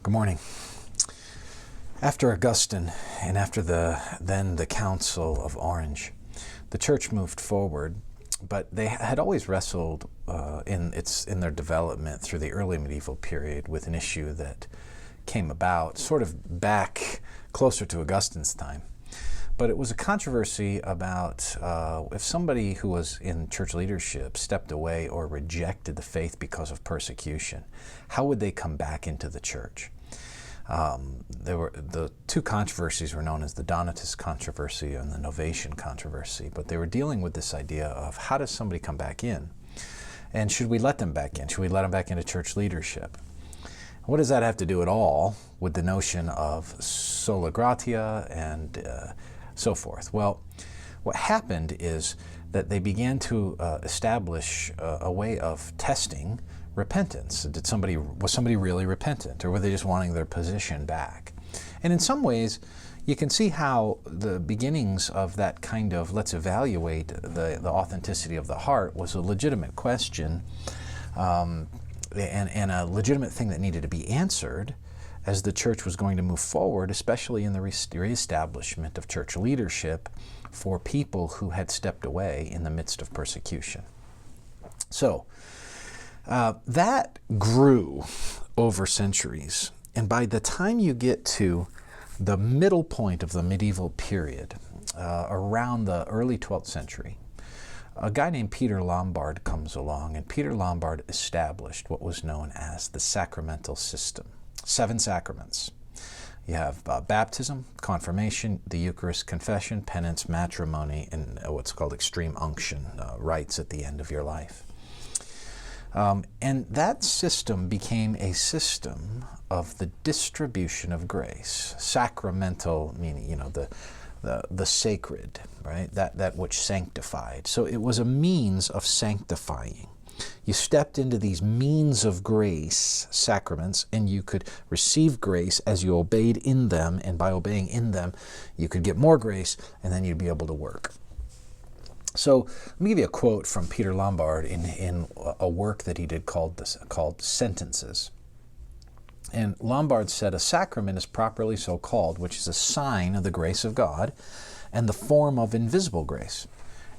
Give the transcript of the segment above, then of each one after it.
Good morning. After Augustine and after the Council of Orange, the church moved forward, but they had always wrestled in their development through the early medieval period with an issue that came about sort of back closer to Augustine's time. But it was a controversy about if somebody who was in church leadership stepped away or rejected the faith because of persecution, how would they come back into the church? The two controversies were known as the Donatist controversy and the Novatian controversy, but they were dealing with this idea of how does somebody come back in? And should we let them back in? Should we let them back into church leadership? What does that have to do at all with the notion of sola gratia and so forth? Well, what happened is that they began to establish a way of testing repentance. Was somebody really repentant, or were they just wanting their position back? And in some ways, you can see how the beginnings of that kind of let's evaluate the authenticity of the heart was a legitimate question and a legitimate thing that needed to be answered as the church was going to move forward, especially in the reestablishment of church leadership for people who had stepped away in the midst of persecution. So, that grew over centuries, and by the time you get to the middle point of the medieval period, around the early 12th century, a guy named Peter Lombard comes along, and Peter Lombard established what was known as the sacramental system. 7 sacraments. You have baptism, confirmation, the Eucharist, confession, penance, matrimony, and what's called extreme unction, rites at the end of your life. And that system became a system of the distribution of grace. Sacramental, meaning, the sacred, right? That which sanctified. So it was a means of sanctifying. You stepped into these means of grace, sacraments, and you could receive grace as you obeyed in them, and by obeying in them, you could get more grace, and then you'd be able to work. So let me give you a quote from Peter Lombard in a work that he did called Sentences. And Lombard said, "A sacrament is properly so called, which is a sign of the grace of God and the form of invisible grace,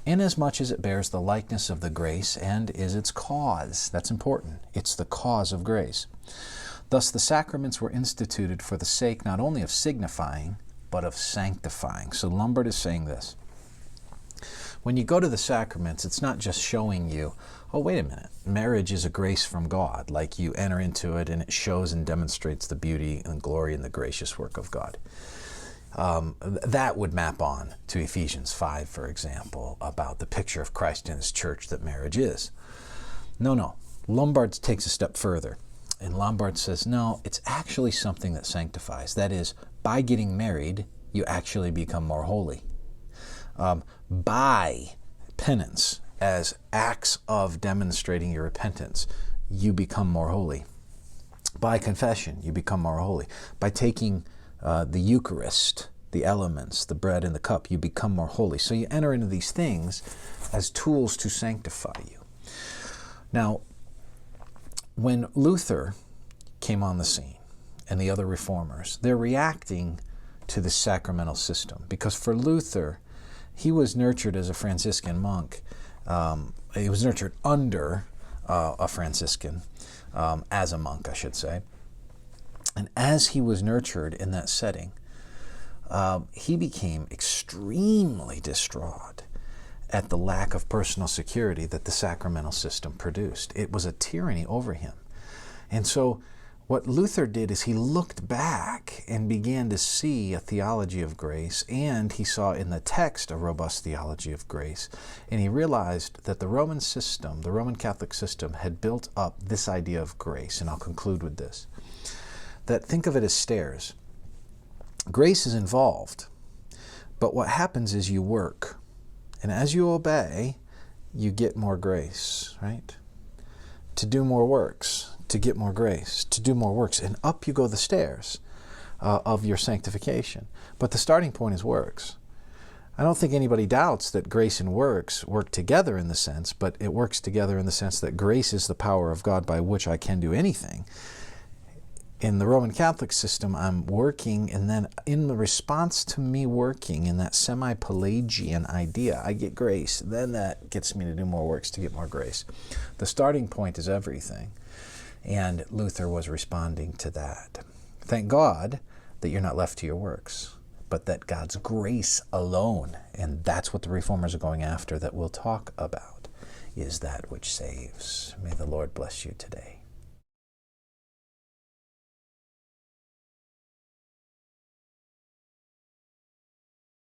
inasmuch as it bears the likeness of the grace and is its cause." That's important. It's the cause of grace. "Thus the sacraments were instituted for the sake not only of signifying, but of sanctifying." So Lombard is saying this. When you go to the sacraments, it's not just showing you, oh, wait a minute, marriage is a grace from God, like you enter into it and it shows and demonstrates the beauty and glory and the gracious work of God. That would map on to Ephesians 5, for example, about the picture of Christ in his church that marriage is. No. Lombard takes a step further. And Lombard says, no, it's actually something that sanctifies. That is, by getting married, you actually become more holy. By penance, as acts of demonstrating your repentance, you become more holy. By confession, you become more holy. By taking the Eucharist, the elements, the bread and the cup, you become more holy. So you enter into these things as tools to sanctify you. Now, when Luther came on the scene and the other reformers, they're reacting to the sacramental system, because for Luther, he was nurtured as a Franciscan monk. He was nurtured under a Franciscan, as a monk, I should say. And as he was nurtured in that setting, he became extremely distraught at the lack of personal security that the sacramental system produced. It was a tyranny over him. And so what Luther did is he looked back and began to see a theology of grace, and he saw in the text a robust theology of grace. And he realized that the Roman system, the Roman Catholic system, had built up this idea of grace. And I'll conclude with this. That think of it as stairs. Grace is involved, but what happens is you work. And as you obey, you get more grace, right? To do more works, to get more grace, to do more works, and up you go the stairs of your sanctification. But the starting point is works. I don't think anybody doubts that grace and works work together in the sense, but it works together in the sense that grace is the power of God by which I can do anything. In the Roman Catholic system, I'm working, and then in the response to me working in that semi-Pelagian idea, I get grace. Then that gets me to do more works to get more grace. The starting point is everything, and Luther was responding to that. Thank God that you're not left to your works, but that God's grace alone, and that's what the Reformers are going after, that we'll talk about, is that which saves. May the Lord bless you today.